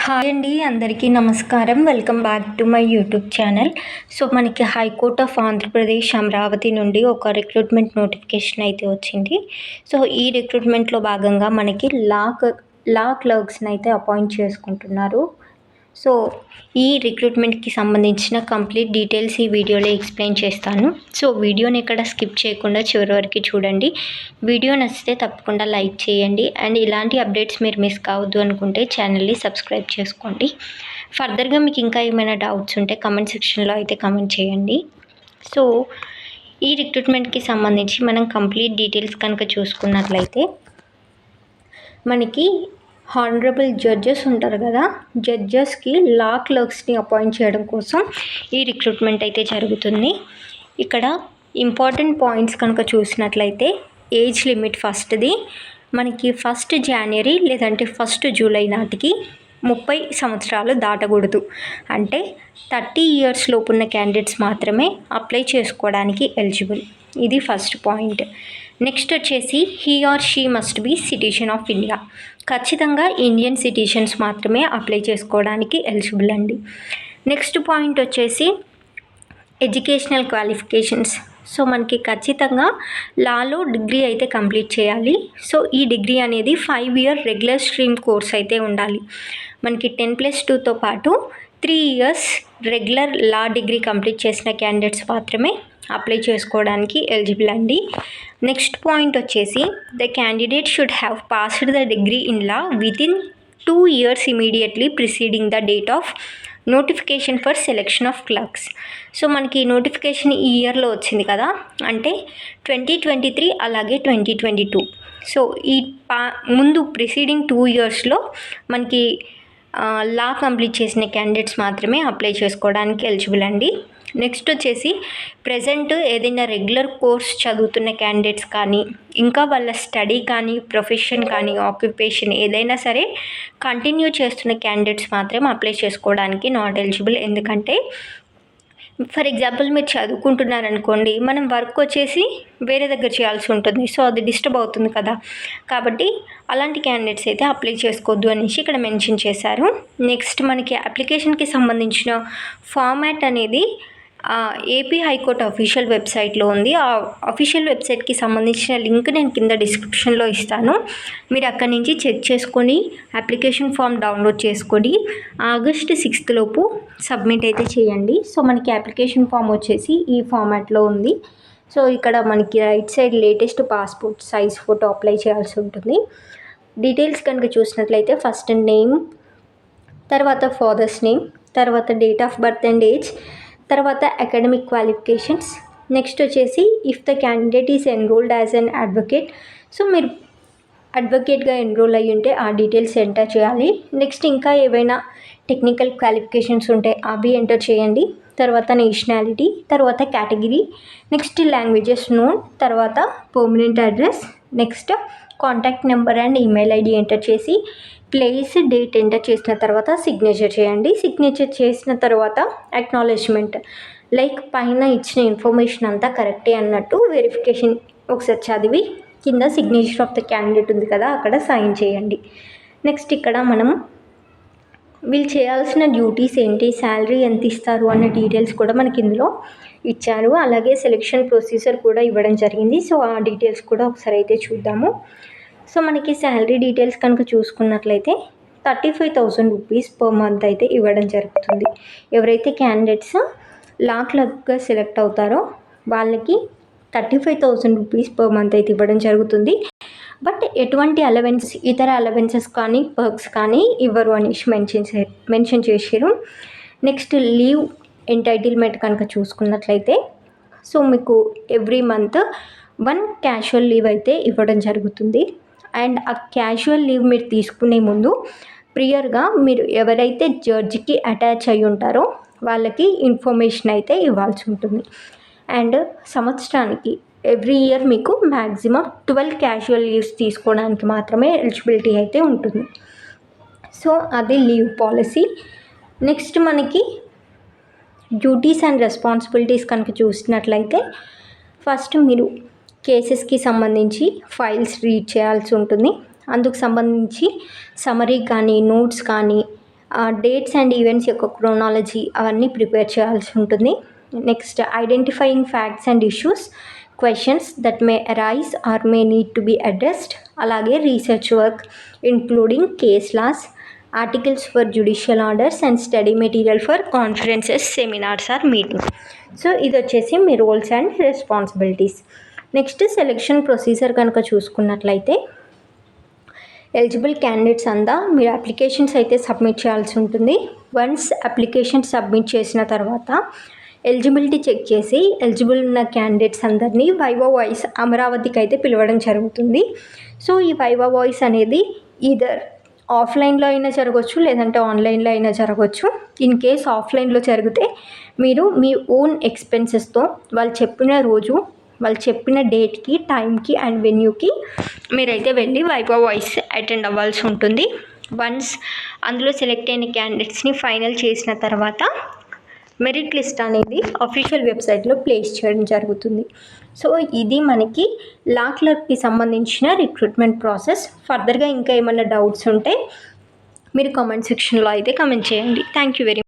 Hi అండి, అందరికీ నమస్కారం. Welcome back to my YouTube channel. So మనకి హైకోర్ట్ ఆఫ్ ఆంధ్రప్రదేశ్ అమరావతి నుండి ఒక రిక్రూట్మెంట్ నోటిఫికేషన్ అయితే వచ్చింది. సో ఈ రిక్రూట్మెంట్లో భాగంగా మనకి లా క్లర్క్స్ని అయితే అపాయింట్ చేసుకుంటున్నారు. సో ఈ రిక్రూట్మెంట్కి సంబంధించిన కంప్లీట్ డీటెయిల్స్ ఈ వీడియోలో ఎక్స్ప్లెయిన్ చేస్తాను. సో వీడియోని ఎక్కడ స్కిప్ చేయకుండా చివరి వరకు చూడండి. వీడియో నచ్చితే తప్పకుండా లైక్ చేయండి. అండ్ ఇలాంటి అప్డేట్స్ మీరు మిస్ కావద్దు అనుకుంటే ఛానల్ని సబ్స్క్రైబ్ చేసుకోండి. ఫర్దర్గా మీకు ఇంకా ఏమైనా డౌట్స్ ఉంటే కమెంట్ సెక్షన్లో అయితే కమెంట్ చేయండి. సో ఈ రిక్రూట్మెంట్కి సంబంధించి మనం కంప్లీట్ డీటెయిల్స్ కనుక చూసుకున్నట్లయితే మనకి హానరబుల్ జడ్జెస్ ఉంటారు కదా, జడ్జెస్కి లా క్లర్క్స్ని అపాయింట్ చేయడం కోసం ఈ రిక్రూట్మెంట్ అయితే జరుగుతుంది. ఇక్కడ ఇంపార్టెంట్ పాయింట్స్ కనుక చూసినట్లయితే ఏజ్ లిమిట్ ఫస్ట్ది మనకి 1 జనవరి లేదంటే 1 జూలై నాటికి 30 సంవత్సరాలు దాటకూడదు. అంటే 30 ఇయర్స్ లోపు ఉన్న క్యాండిడేట్స్ మాత్రమే అప్లై చేసుకోవడానికి ఎలిజిబుల్. ఇది ఫస్ట్ పాయింట్. నెక్స్ట్ వచ్చేసి he or she must be citizen of India. ఖచ్చితంగా ఇండియన్ సిటిజన్స్ మాత్రమే అప్లై చేసుకోవడానికి ఎలిజిబుల్ అండి. నెక్స్ట్ పాయింట్ వచ్చేసి ఎడ్యుకేషనల్ క్వాలిఫికేషన్స్. సో మనకి ఖచ్చితంగా లాలో డిగ్రీ అయితే కంప్లీట్ చేయాలి. సో ఈ డిగ్రీ అనేది 5 ఇయర్ రెగ్యులర్ స్ట్రీమ్ కోర్స్ అయితే ఉండాలి. మనకి 10+2తో పాటు 3 years regular law degree complete చేసిన క్యాండిడేట్స్ మాత్రమే అప్లై చేసుకోవడానికి ఎలిజిబుల్ అండి. నెక్స్ట్ పాయింట్ వచ్చేసి the candidate should have passed the degree in law within 2 years immediately preceding the date of notification for selection of clerks. So మనకి notification ఈ ఇయర్లో వచ్చింది కదా, అంటే 2023 అలాగే 2022. సో ఈ ముందు ప్రిసీడింగ్ 2 ఇయర్స్లో మనకి లా కంప్లీట్ చేసిన క్యాండిడేట్స్ మాత్రమే అప్లై చేసుకోవడానికి ఎలిజిబుల్ అండి. నెక్స్ట్ వచ్చేసి ప్రజెంట్ ఏదైనా రెగ్యులర్ కోర్స్ చదువుతున్న క్యాండిడేట్స్ కానీ, ఇంకా వాళ్ళ స్టడీ కానీ, ప్రొఫెషన్ కానీ, ఆక్యుపేషన్ ఏదైనా సరే కంటిన్యూ చేస్తున్న క్యాండిడేట్స్ మాత్రం అప్లై చేసుకోవడానికి నాట్ ఎలిజిబుల్. ఎందుకంటే ఫర్ ఎగ్జాంపుల్ మీరు చదువుకుంటున్నారనుకోండి, మనం వర్క్ వచ్చేసి వేరే దగ్గర చేయాల్సి ఉంటుంది. సో అది డిస్టర్బ్ అవుతుంది కదా, కాబట్టి అలాంటి క్యాండిడేట్స్ అయితే అప్లై చేసుకోవద్దు అనేసి ఇక్కడ మెన్షన్ చేశారు. నెక్స్ట్ మనకి అప్లికేషన్కి సంబంధించిన ఫార్మాట్ అనేది ఏపీ హైకోర్టు అఫీషియల్ వెబ్సైట్లో ఉంది. ఆ అఫీషియల్ వెబ్సైట్కి సంబంధించిన లింక్ నేను కింద డిస్క్రిప్షన్లో ఇస్తాను. మీరు అక్కడి నుంచి చెక్ చేసుకొని అప్లికేషన్ ఫామ్ డౌన్లోడ్ చేసుకొని ఆగస్ట్ 6 లోపు సబ్మిట్ అయితే చేయండి. సో మనకి అప్లికేషన్ ఫామ్ వచ్చేసి ఈ ఫార్మాట్లో ఉంది. సో ఇక్కడ మనకి right side latest passport size photo apply చేయాల్సి ఉంటుంది. డీటెయిల్స్ కనుక చూసినట్లయితే ఫస్ట్ నేమ్, తర్వాత ఫాదర్స్ నేమ్, తర్వాత date of birth and age, తర్వాత అకాడమిక్ క్వాలిఫికేషన్స్. నెక్స్ట్ వచ్చేసి if the candidate is enrolled as an advocate. So మీరు అడ్వకేట్గా ఎన్రోల్ అయ్యి ఉంటే ఆ డీటెయిల్స్ ఎంటర్ చేయాలి. నెక్స్ట్ ఇంకా ఏవైనా టెక్నికల్ క్వాలిఫికేషన్స్ ఉంటే అవి ఎంటర్ చేయండి. తర్వాత నేషనాలిటీ, తర్వాత కేటగిరీ, నెక్స్ట్ లాంగ్వేజెస్ నోన్, తర్వాత permanent address, next contact number and email ID enter చేసి ప్లేస్, డేట్ ఎంటర్ చేసిన తర్వాత సిగ్నేచర్ చేయండి. సిగ్నేచర్ చేసిన తర్వాత అక్నాలెడ్జ్మెంట్, లైక్ పైన ఇచ్చిన ఇన్ఫర్మేషన్ అంతా కరెక్టే అన్నట్టు వెరిఫికేషన్ ఒకసారి చదివి కింద సిగ్నేచర్ ఆఫ్ ద క్యాండిడేట్ ఉంది కదా, అక్కడ సైన్ చేయండి. నెక్స్ట్ ఇక్కడ మనం వీళ్ళు చేయాల్సిన డ్యూటీస్ ఏంటి, శాలరీ ఎంత ఇస్తారు అన్న డీటెయిల్స్ కూడా మనకి ఇందులో ఇచ్చారు. అలాగే సెలెక్షన్ ప్రొసీజర్ కూడా ఇవ్వడం జరిగింది. సో ఆ డీటెయిల్స్ కూడా ఒకసారి అయితే చూద్దాము. సో మనకి శాలరీ డీటెయిల్స్ కనుక చూసుకున్నట్లయితే 35,000 రూపీస్ పర్ మంత్ అయితే ఇవ్వడం జరుగుతుంది. ఎవరైతే క్యాండిడేట్స్ లా క్లర్క్గా సెలెక్ట్ అవుతారో వాళ్ళకి 35,000 రూపీస్ పర్ మంత్ అయితే ఇవ్వడం జరుగుతుంది. బట్ ఎటువంటి ఇతర అలవెన్సెస్ కానీ పర్క్స్ కానీ ఇవ్వరు అనేసి మెన్షన్ చేశారు. నెక్స్ట్ లీవ్ ఎంటైటిల్మెంట్ కనుక చూసుకున్నట్లయితే సో మీకు ఎవ్రీ మంత్ 1 క్యాజువల్ లీవ్ అయితే ఇవ్వడం జరుగుతుంది. అండ్ ఆ క్యాజువల్ లీవ్ మీరు తీసుకునే ముందు ప్రియర్గా మీరు ఎవరైతే జడ్జికి అటాచ్ అయి ఉంటారో వాళ్ళకి ఇన్ఫర్మేషన్ అయితే ఇవ్వాల్సి ఉంటుంది. అండ్ సంవత్సరానికి ఎవ్రీ ఇయర్ మీకు మ్యాక్సిమం 12 క్యాజువల్ లీవ్స్ తీసుకోవడానికి మాత్రమే ఎలిజిబిలిటీ అయితే ఉంటుంది. సో అది లీవ్ పాలసీ. నెక్స్ట్ మనకి డ్యూటీస్ అండ్ రెస్పాన్సిబిలిటీస్ కనుక చూసినట్లయితే ఫస్ట్ మీరు కేసెస్కి సంబంధించి ఫైల్స్ రీడ్ చేయాల్సి ఉంటుంది. అందుకు సంబంధించి సమరీ కానీ నోట్స్ కానీ డేట్స్ అండ్ ఈవెంట్స్ యొక్క క్రోనాలజీ అవన్నీ ప్రిపేర్ చేయాల్సి ఉంటుంది. Next identifying facts and issues, questions that may arise or may need to be addressed. అలాగే research work including case laws, articles for judicial orders and study material for conferences, seminars or meeting. So ఇది వచ్చేసి మీ roles and responsibilities. Next selection procedure కనుక చూసుకున్నట్లయితే eligible candidates అంతా మీరు applications అయితే submit చేయాల్సి ఉంటుంది. వన్స్ అప్లికేషన్ సబ్మిట్ చేసిన తర్వాత ఎలిజిబిలిటీ చెక్ చేసి ఎలిజిబుల్ ఉన్న క్యాండిడేట్స్ అందరినీ వైవా వాయిస్ అమరావతికి అయితే పిలవడం జరుగుతుంది. సో ఈ వైవా వాయిస్ అనేది ఈదర్ ఆఫ్లైన్లో అయినా జరగవచ్చు, లేదంటే ఆన్లైన్లో అయినా జరగవచ్చు. ఇన్ కేస్ ఆఫ్లైన్లో జరిగితే మీరు మీ ఓన్ ఎక్స్పెన్సెస్తో వాళ్ళు చెప్పిన రోజు, వాళ్ళు చెప్పిన డేట్కి, టైంకి అండ్ వెన్యూకి మీరైతే వెళ్ళి వైవా వాయిస్ అటెండ్ అవ్వాల్సి ఉంటుంది. వన్స్ అందులో సెలెక్ట్ అయిన క్యాండిడేట్స్ని ఫైనల్ చేసిన తర్వాత మెరిట్ లిస్ట్ అనేది అఫీషియల్ వెబ్సైట్లో ప్లేస్ చేయడం జరుగుతుంది. సో ఇది మనకి లా క్లర్క్కి సంబంధించిన రిక్రూట్మెంట్ ప్రాసెస్. ఫర్దర్గా ఇంకా ఏమైనా డౌట్స్ ఉంటే మీరు కామెంట్ సెక్షన్లో అయితే కామెంట్ చేయండి. Thank you very much.